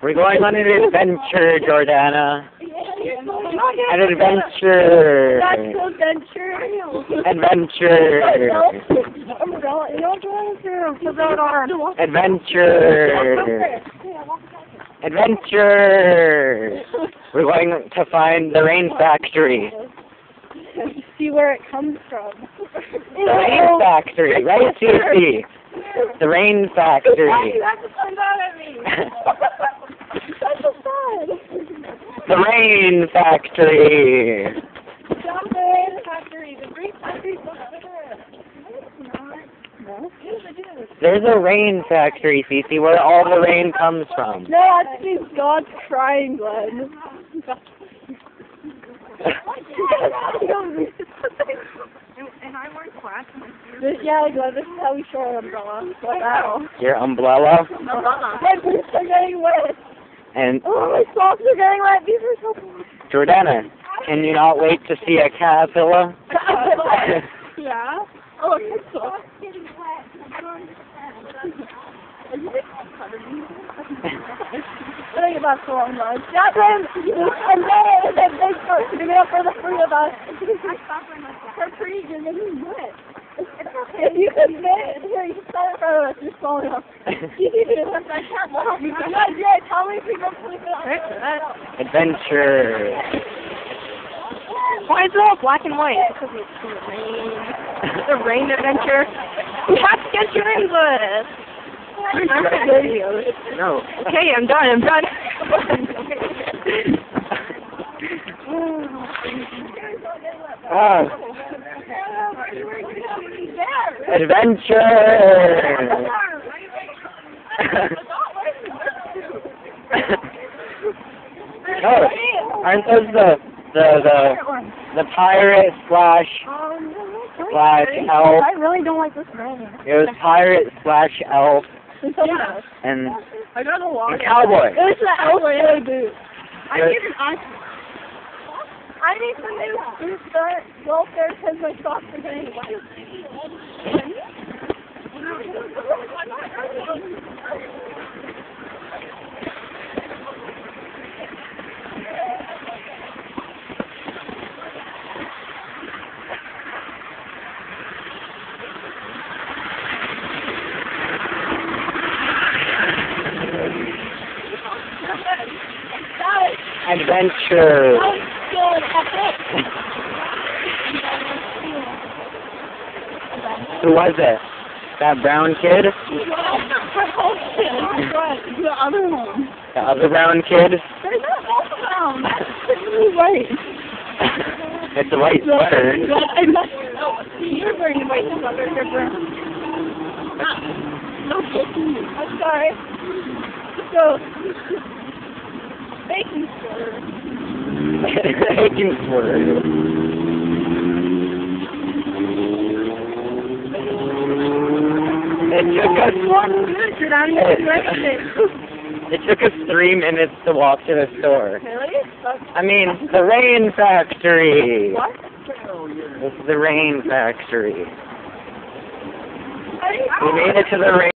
We're going on an adventure, Jordana. An adventure. Adventure. Adventure. Adventure. We're going to find the rain factory. See where it comes from. The rain factory, right, Ceci? The rain factory. Why do you have to point that at me? That's so sad. The rain factory. Stop the rain factory. The rain factory's over there. No? Yes, it is. There's a rain factory, Ceci, where all the rain comes from. No, that's means God's crying, Glenn. And I wear flats. Yeah, Glenn, this is how we show our umbrella. Wow. Your umbrella? My boots are getting wet. And Oh, my socks are getting wet. These are so cool. Jordana, can you not wait to see a caterpillar? Yeah? Oh, your socks getting wet. I think about so long, guys. Jacqueline, I'm there. They're giving up for the three of us. Harpreet, you're getting wet. If you could fit, here, you can stand in front of us. You're small enough. I can't walk. Yeah, tell me if we go sleep it. Adventure. Why is it all black and white? Because it's the rain. The rain adventure. We have to get you into it. No. Okay, I'm done. Adventure. Oh, aren't those the pirate slash elf? I really don't like this rain. It was pirate slash elf Yeah. and I got a lot. cowboy. It was the elf really boot. I need an ice. I need some new boots that go up there because my socks are getting wet. Adventure. Who was it? That brown kid? The other one. The other brown kid? They're not all brown. It's white. It's a white sweater. You're wearing a white sweater. You're brown. No kidding. I'm sorry. Let's go. Baking sweater. Baking sweater. It took us 3 minutes to walk to the store. Really? I mean, the rain factory. What? It's the rain factory. We made it to the rain